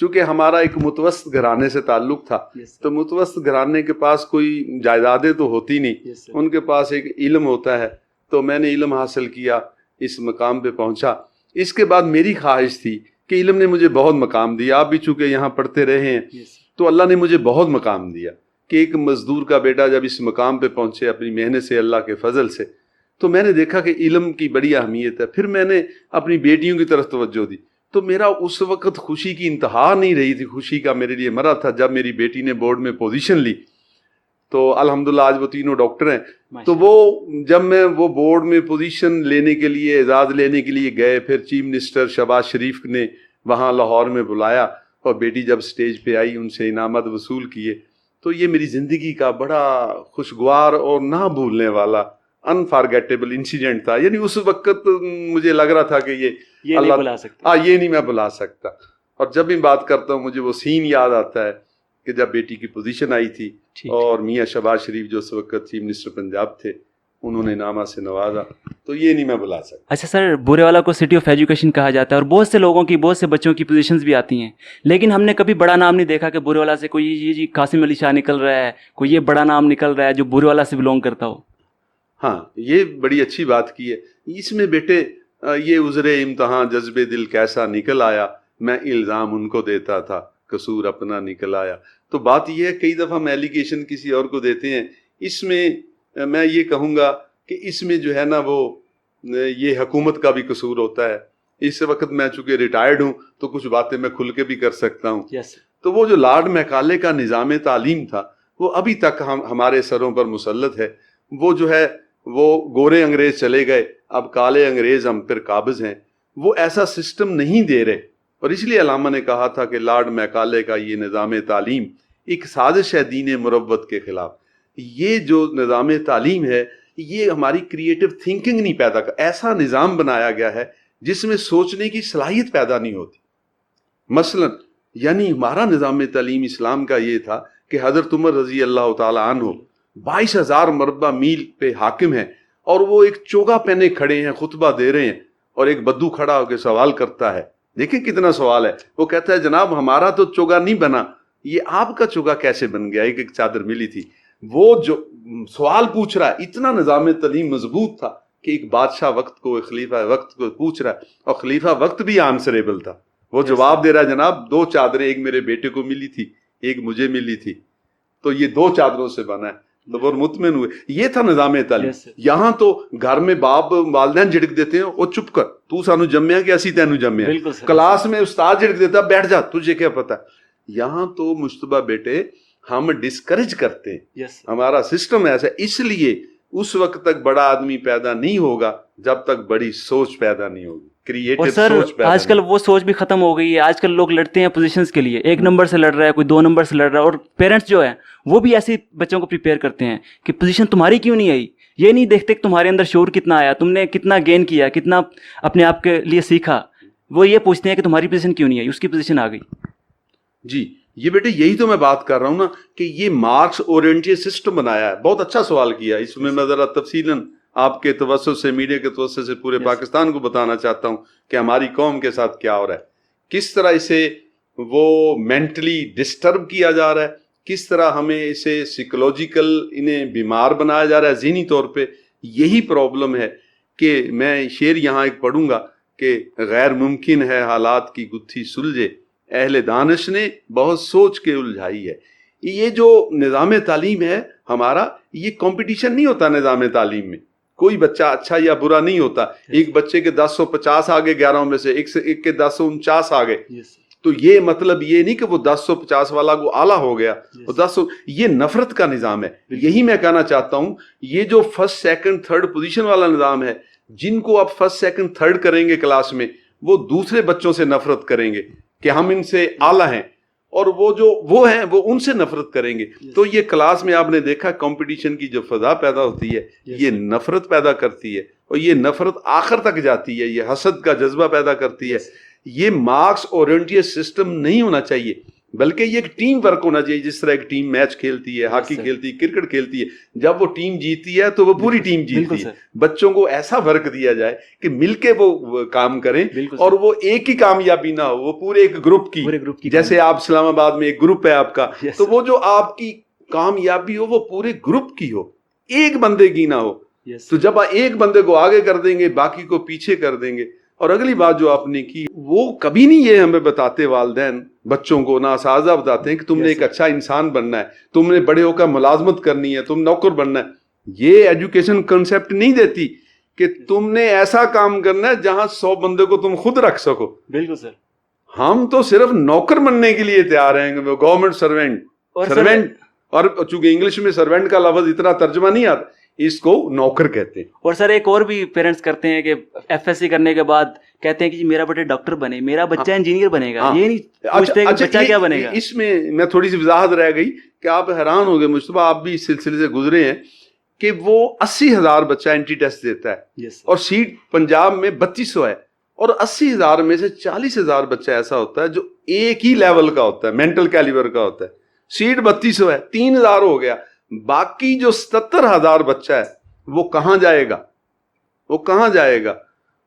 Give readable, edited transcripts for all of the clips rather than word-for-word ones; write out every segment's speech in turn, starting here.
چونکہ ہمارا ایک متوسط گھرانے سے تعلق تھا تو متوسط گھرانے کے پاس کوئی جائیدادیں تو ہوتی نہیں، ان کے پاس ایک علم ہوتا ہے، تو میں نے علم حاصل کیا، اس مقام پہ پہنچا۔ اس کے بعد میری خواہش تھی کہ علم نے مجھے بہت مقام دیا، آپ بھی چونکہ یہاں پڑھتے رہے ہیں تو اللہ نے مجھے بہت مقام دیا کہ ایک مزدور کا بیٹا جب اس مقام پہ پہنچے اپنی محنت سے، اللہ کے فضل سے، تو میں نے دیکھا کہ علم کی بڑی اہمیت ہے۔ پھر میں نے اپنی بیٹیوں کی طرف توجہ دی، تو میرا اس وقت خوشی کی انتہا نہیں رہی تھی، خوشی کا میرے لیے مرا تھا جب میری بیٹی نے بورڈ میں پوزیشن لی۔ تو الحمدللہ آج وہ تینوں ڈاکٹر ہیں۔ تو وہ جب میں وہ بورڈ میں پوزیشن لینے کے لیے، اعزاز لینے کے لیے گئے، پھر چیف منسٹر شہباز شریف نے وہاں لاہور میں بلایا اور بیٹی جب سٹیج پہ آئی، ان سے انعامات وصول کیے، تو یہ میری زندگی کا بڑا خوشگوار اور نہ بھولنے والا انفارگیٹیبل انسیڈنٹ تھا۔ یعنی اس وقت مجھے لگ رہا تھا کہ یہ نہیں بلا سکتا، یہ نہیں میں بلا سکتا۔ اور جب بھی بات کرتا ہوں مجھے وہ سین یاد آتا ہے کہ جب بیٹی کی پوزیشن آئی تھی اور میاں شہباز شریف جو اس وقت چیف منسٹر پنجاب تھے، انہوں نے انعامات سے نوازا، تو یہ نہیں میں بلا سکتا۔ اچھا سر، بورے والا کو سٹی آف ایجوکیشن کہا جاتا ہے اور بہت سے لوگوں کی، بہت سے بچوں کی پوزیشنز بھی آتی ہیں، لیکن ہم نے کبھی بڑا نام نہیں دیکھا کہ بورے والا سے کوئی یہ قاسم علی شاہ نکل رہا ہے، کوئی یہ بڑا نام نکل رہا ہے جو بورے والا سے بلونگ کرتا ہو۔ ہاں، یہ بڑی اچھی بات کی ہے۔ اس میں بیٹے یہ عذر امتحان جذب دل کیسا نکل آیا، میں الزام ان کو دیتا تھا قصور اپنا نکل آیا۔ تو بات یہ ہے، کئی دفعہ ہم ایلیگیشن کسی اور کو دیتے ہیں، اس میں میں یہ کہوں گا کہ اس میں جو ہے نا وہ یہ حکومت کا بھی قصور ہوتا ہے۔ اس وقت میں چونکہ ریٹائرڈ ہوں تو کچھ باتیں میں کھل کے بھی کر سکتا ہوں۔ تو وہ جو لارڈ میکالے کا نظام تعلیم تھا وہ ابھی تک ہمارے سروں پر مسلط ہے۔ وہ جو ہے وہ گورے انگریز چلے گئے، اب کالے انگریز ہم پر قابض ہیں، وہ ایسا سسٹم نہیں دے رہے، اور اس لیے علامہ نے کہا تھا کہ لارڈ میکالے کا یہ نظام تعلیم ایک سازش ہے دین مروت کے خلاف۔ یہ جو نظام تعلیم ہے یہ ہماری کریٹو تھنکنگ نہیں پیدا کر، ایسا نظام بنایا گیا ہے جس میں سوچنے کی صلاحیت پیدا نہیں ہوتی۔ مثلا یعنی ہمارا نظام تعلیم اسلام کا یہ تھا کہ حضرت عمر رضی اللہ تعالی عنہ 22,000 مربع میل پہ حاکم ہیں، اور وہ ایک چوگا پہنے کھڑے ہیں، خطبہ دے رہے ہیں، اور ایک بدو کھڑا ہو کے سوال کرتا ہے۔ دیکھیں کتنا سوال ہے۔ وہ کہتا ہے جناب ہمارا تو چوگا نہیں بنا، یہ آپ کا چوگا کیسے بن گیا؟ ایک چادر ملی تھی۔ وہ جو سوال پوچھ رہا ہے، اتنا نظام تعلیم مضبوط تھا کہ ایک بادشاہ وقت کو، ایک خلیفہ وقت کو پوچھ رہا ہے، اور خلیفہ وقت بھی آنسریبل تھا، وہ جواب دے رہا ہے جناب 2 چادریں، ایک میرے بیٹے کو ملی تھی، ایک مجھے ملی تھی، تو یہ 2 چادروں سے بنا ہے۔ تو وہ مطمئن ہوئے۔ یہ تھا نظام تعلیم۔ یہاں تو گھر میں باپ والدین جھڑک دیتے ہیں، وہ چپ کر، تو سانو جمیا کہ اسی تینو جمیا۔ کلاس میں استاد جھڑک دیتا، بیٹھ جا، تجھے کیا پتا۔ یہاں تو مشتبہ بیٹے ہم ڈسکریج کرتے ہیں، ہمارا سسٹم ایسا ہے۔ اس لیے اس وقت تک بڑا آدمی پیدا نہیں ہوگا جب تک بڑی سوچ پیدا نہیں ہوگی، کریٹو سوچ پیدا۔ آج کل وہ سوچ بھی ختم ہو گئی ہے۔ آج کل لوگ لڑتے ہیں پوزیشنز کے لیے، 1 نمبر سے لڑ رہا ہے، کوئی 2 نمبر سے لڑ رہا ہے، اور پیرنٹس جو ہے وہ بھی ایسے بچوں کو پریپیئر کرتے ہیں کہ پوزیشن تمہاری کیوں نہیں آئی۔ یہ نہیں دیکھتے کہ تمہارے اندر شعور کتنا آیا، تم نے کتنا گین کیا، کتنا اپنے آپ کے لیے سیکھا۔ وہ یہ پوچھتے ہیں کہ تمہاری پوزیشن کیوں نہیں آئی، اس کی پوزیشن آ گئی۔ جی یہ بیٹے یہی تو میں بات کر رہا ہوں نا کہ یہ مارکس اورینٹڈ سسٹم بنایا ہے۔ بہت اچھا سوال کیا، اس میں میں ذرا تفصیلاً آپ کے توسط سے، میڈیا کے توسط سے پورے پاکستان کو بتانا چاہتا ہوں کہ ہماری قوم کے ساتھ کیا ہو رہا ہے، کس طرح اسے وہ مینٹلی ڈسٹرب کیا جا رہا ہے، کس طرح ہمیں اسے سائیکولوجیکل انہیں بیمار بنایا جا رہا ہے ذہنی طور پہ۔ یہی پرابلم ہے کہ میں شعر یہاں ایک پڑھوں گا کہ غیر ممکن ہے حالات کی گتھی سلجھے، اہل دانش نے بہت سوچ کے الجھائی ہے۔ یہ جو نظام تعلیم ہے ہمارا، یہ کمپٹیشن نہیں ہوتا نظام تعلیم میں، کوئی بچہ اچھا یا برا نہیں ہوتا۔ ایک بچے کے 1050 آگے 11 میں سے ایک کے 1049 آگے، تو یہ مطلب یہ نہیں کہ وہ 1050 والا کو اعلیٰ ہو گیا، یہ نفرت کا نظام ہے۔ یہی میں کہنا چاہتا ہوں، یہ جو 1st 2nd 3rd پوزیشن والا نظام ہے، جن کو آپ 1st 2nd 3rd کریں گے کلاس میں، وہ دوسرے بچوں سے نفرت کریں گے کہ ہم ان سے اعلیٰ ہیں، اور وہ جو وہ ہیں وہ ان سے نفرت کریں گے۔ تو یہ کلاس میں آپ نے دیکھا کمپٹیشن کی جو فضا پیدا ہوتی ہے، یہ نفرت پیدا کرتی ہے، اور یہ نفرت آخر تک جاتی ہے، یہ حسد کا جذبہ پیدا کرتی ہے۔ یہ مارکس اورینٹڈ سسٹم نہیں ہونا چاہیے۔ بلکہ یہ ایک ٹیم ورک ہونا چاہیے. جس طرح ایک ٹیم میچ کھیلتی ہے, ہاکی کھیلتی ہے, کرکٹ کھیلتی ہے, جب وہ ٹیم جیتی ہے تو وہ پوری ٹیم جیتی ہے. بچوں کو ایسا ورک دیا جائے کہ مل کے وہ کام کریں, اور وہ ایک ہی کامیابی نہ ہو, وہ پورے ایک گروپ کی. جیسے آپ اسلام آباد میں ایک گروپ ہے آپ کا, تو وہ جو آپ کی کامیابی ہو وہ پورے گروپ کی ہو, ایک بندے کی نہ ہو. تو جب ایک بندے کو آگے کر دیں گے باقی کو پیچھے کر دیں گے. اور اگلی بات جو آپ نے کی, وہ کبھی نہیں یہ ہمیں بتاتے والدین بچوں کو, نہ اساتذہ بتاتے ہیں کہ تم نے ایک اچھا انسان بننا ہے, تم نے بڑے ہو کر ملازمت کرنی ہے, تم نوکر بننا ہے. یہ ایجوکیشن کنسیپٹ نہیں دیتی کہ تم نے ایسا کام کرنا ہے جہاں 100 بندے کو تم خود رکھ سکو. بالکل سر. ہم تو صرف نوکر بننے کے لیے تیار ہیں, گورنمنٹ سروینٹ. اور چونکہ انگلش میں سروینٹ کا لفظ اتنا ترجمہ نہیں آتا, اس کو نوکر کہتے ہیں. اور سر ایک اور بھی پیرنٹس کرتے ہیں کہ ایف ایس سی کرنے کے بعد کہتے ہیں کہ میرا بیٹا ڈاکٹر بنے, میرا بچہ انجینئر بنے گا. یہ نہیں پوچھتے کہ بچہ کیا بنے گا. اس میں تھوڑی سی وضاحت رہ گئی کہ آپ حیران ہو گئے مصطفیٰ, آپ بھی اس سلسلے سے گزرے ہیں, کہ وہ 80,000 بچہ اینٹی ٹیسٹ دیتا ہے, اور سیٹ پنجاب میں 3200 ہے, اور 80,000 میں سے 40,000 بچہ ایسا ہوتا ہے جو ایک ہی لیول کا ہوتا ہے, مینٹل کیلیبر کا ہوتا ہے. سیٹ 3200 ہے, 3,000 ہو گیا. باقی جو 77,000 بچہ ہے وہ کہاں جائے گا, وہ کہاں جائے گا؟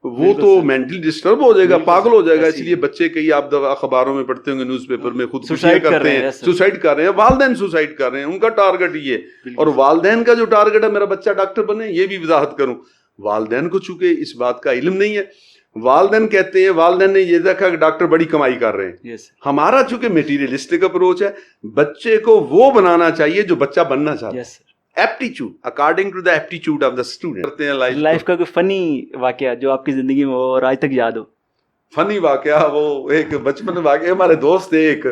وہ تو مینٹلی ڈسٹرب ہو جائے گا, پاگل ہو جائے گا. اس لیے بچے کئی آپ اخباروں میں پڑھتے ہوں گے, نیوز پیپر میں, خود سوسائڈ کرتے ہیں, سوسائڈ کر رہے ہیں, والدین سوسائڈ کر رہے ہیں. ان کا ٹارگٹ یہ ہے. اور والدین کا جو ٹارگٹ ہے میرا بچہ ڈاکٹر بنے, یہ بھی وضاحت کروں, والدین کو چونکہ اس بات کا علم نہیں ہے. والدین کہتے ہیں, والدین نے یہ دیکھا کہ ڈاکٹر بڑی کمائی کر رہے ہیں. ہمارا چونکہ میٹیریلسٹک اپروچ ہے, بچے کو وہ بنانا چاہیے جو بچہ بننا چاہتا ہے. Aptitude according to the aptitude of the student. کرتے ہیں لائف کا کوئی فنی واقعہ جو آپ کی زندگی میں ہو اور آج تک یاد ہو. فنی واقعہ, وہ ایک بچپن واقعہ, ہمارے دوست تھے ایک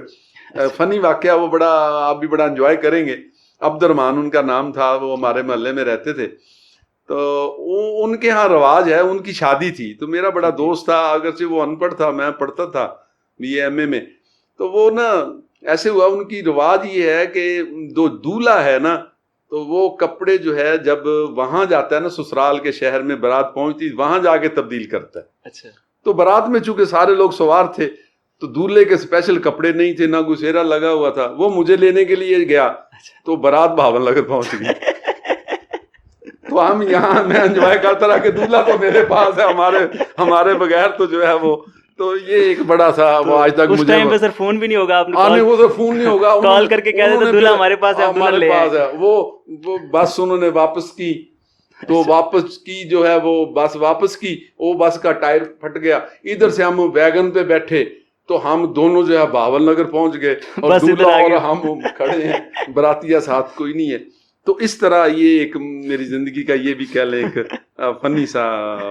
فنی واقعہ, وہ بڑا آپ بھی بڑا انجوائے کریں گے. عبد الرحمان ان کا نام تھا, وہ ہمارے محلے میں رہتے تھے. تو ان کے ہاں رواج ہے, ان کی شادی تھی, تو میرا بڑا دوست تھا, اگرچہ وہ ان پڑھ تھا, میں پڑھتا تھا BA MA میں. تو وہ نا ایسے ہوا, ان کی رواج یہ ہے کہ جو دولہا ہے نا, تو وہ کپڑے جو ہے جب وہاں جاتا ہے نا, سسرال کے شہر میں بارات پہنچتی, وہاں جا کے تبدیل کرتا ہے. اچھا. تو بارات میں چونکہ سارے لوگ سوار تھے, تو دولہے کے اسپیشل کپڑے نہیں تھے, نہ گسیرا لگا ہوا تھا. وہ مجھے لینے کے لیے گیا, تو بارات بھاون نگر پہنچ گئی. تو ہم یہاں میں انجوائے کرتا رہا کہ دولہا تو میرے پاس ہے, ہمارے بغیر تو جو ہے وہ. تو یہ ایک بڑا سا, وہ آج تک مجھے اس ٹائم پہ سر فون بھی نہیں ہوگا, آپ نے وہ تو فون نہیں ہوگا, کال کر کے کہہ دیتے دولہا ہمارے پاس ہے, ہمارے پاس ہے. وہ بس انہوں نے واپس کی, تو واپس کی جو ہے وہ بس واپس کی, وہ بس کا ٹائر پھٹ گیا. ادھر سے ہم ویگن پہ بیٹھے, تو ہم دونوں جو ہے بہاول نگر پہنچ گئے, اور دولہا اور ہم کھڑے ہیں, براتیہ ساتھ کوئی نہیں ہے. تو اس طرح یہ ایک میری زندگی کا یہ بھی کہہ لیں ایک فنی سا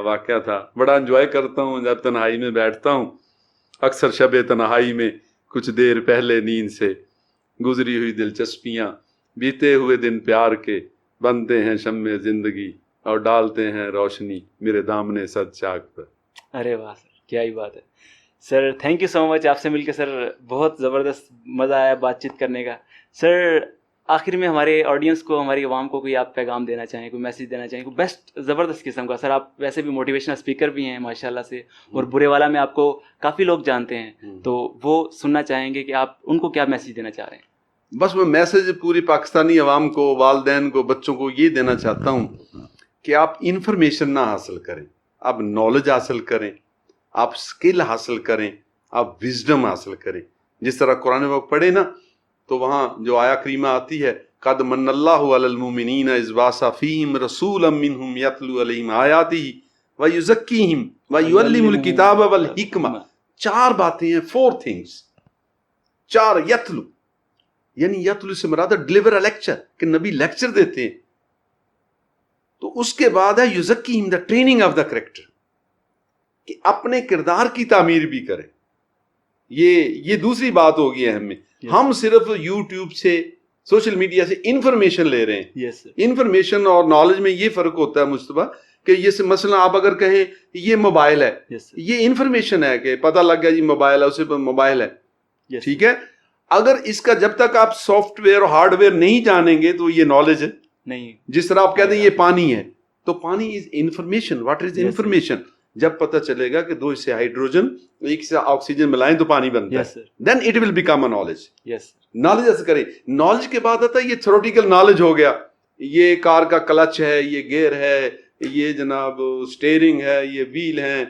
واقعہ تھا. بڑا انجوائے کرتا ہوں جب تنہائی میں بیٹھتا ہوں, اکثر شب تنہائی میں کچھ دیر پہلے نیند سے گزری ہوئی دلچسپیاں, بیتے ہوئے دن پیار کے بنتے ہیں شمع زندگی, اور ڈالتے ہیں روشنی میرے دامنے صد چاک پر. ارے واہ سر, کیا ہی بات ہے سر. تھینک یو سو مچ, آپ سے مل کے سر بہت زبردست مزہ آیا بات چیت کرنے کا. سر آخر میں ہمارے آڈینس کو, ہماری عوام کو کوئی آپ پیغام دینا چاہیں, کوئی میسج دینا چاہیں, کوئی بیسٹ زبردست قسم کا. سر آپ ویسے بھی موٹیویشنل اسپیکر بھی ہیں ماشاء اللہ سے, اور برے والا میں آپ کو کافی لوگ جانتے ہیں, تو وہ سننا چاہیں گے کہ آپ ان کو کیا میسج دینا چاہ رہے ہیں. بس میں میسج پوری پاکستانی عوام کو, والدین کو, بچوں کو یہ دینا چاہتا ہوں کہ آپ انفارمیشن نہ حاصل کریں, آپ نالج حاصل کریں, آپ اسکل حاصل کریں, آپ وزڈم حاصل کریں. جس طرح قرآن پاک پڑھے نا, تو وہاں جو آیا کریمہ آتی ہے, قد من اللہ علی المؤمنین اذ بعث فیہم رسولا منہم یتلو علیہم آیاتہ ویزکیہم ویعلم الکتاب والحکمہ. 4 باتیں ہیں, 4 things. 4 یتلو, یعنی یتلو سے مراد ڈلیور اے لیکچر, کہ نبی لیکچر دیتے ہیں. تو اس کے بعد ہے یزکیہم, the training of the character, کہ اپنے کردار کی تعمیر بھی کریں. یہ دوسری بات ہوگی اہم میں. ہم صرف یوٹیوب سے, سوشل میڈیا سے انفارمیشن لے رہے ہیں. انفارمیشن اور نالج میں یہ فرق ہوتا ہے مصطفیٰ, کہ یہ مثلا آپ اگر کہیں یہ موبائل ہے, یہ انفارمیشن ہے کہ پتہ لگ گیا جی موبائل ہے, اسے موبائل ہے, ٹھیک ہے. اگر اس کا جب تک آپ سافٹ ویئر اور ہارڈ ویئر نہیں جانیں گے تو یہ نالج نہیں. جس طرح آپ کہتے ہیں یہ پانی ہے, تو پانی is information. What is information? جب پتہ چلے گا کہ دو حصے ہائیڈروجن ایک سے آکسیجن ملائیں تو پانی بنتا Yes, ہے, sir. Then it will become a knowledge. Yes. Knowledge ایسے کریں. نالج کے بعد آتا ہے یہ تھیوریٹیکل نالج ہو گیا, یہ کار کا کلچ ہے, یہ گیئر ہے, یہ جناب اسٹیئرنگ ہے, یہ ویل ہیں,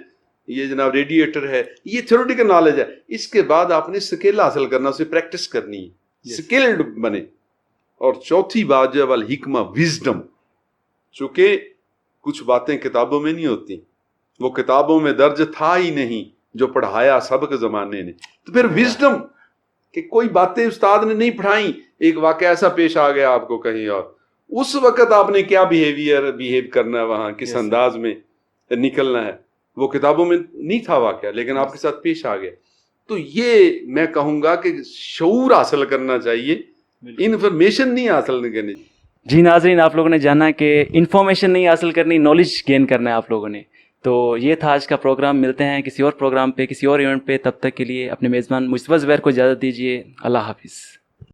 یہ جناب ریڈیٹر ہے, یہ تھیوریٹیکل نالج ہے. اس کے بعد آپ نے سکل حاصل کرنا, اسے پریکٹس کرنی ہے, سکلڈ بنے. اور چوتھی بات جو ہے الحکمہ, وزڈم. چونکہ کچھ باتیں کتابوں میں نہیں ہوتی, وہ کتابوں میں درج تھا ہی نہیں جو پڑھایا سبق زمانے نے. تو پھر وزڈم کہ کوئی باتیں استاد نے نہیں پڑھائیں, ایک واقعہ ایسا پیش آ گیا آپ کو کہیں اور, اس وقت آپ نے کیا بیہیو کرنا ہے, وہاں کس انداز میں نکلنا ہے, وہ کتابوں میں نہیں تھا واقعہ لیکن آپ کے ساتھ پیش آ گیا. تو یہ میں کہوں گا کہ شعور حاصل کرنا چاہیے, انفارمیشن نہیں حاصل کرنی. جی ناظرین, آپ لوگوں نے جانا کہ انفارمیشن نہیں حاصل کرنی, نالج گین کرنا ہے آپ لوگوں نے. تو یہ تھا آج کا پروگرام. ملتے ہیں کسی اور پروگرام پہ, کسی اور ایونٹ پہ. تب تک کے لیے اپنے میزبان مصطفیٰ زبیر کو اجازت دیجیے. اللہ حافظ.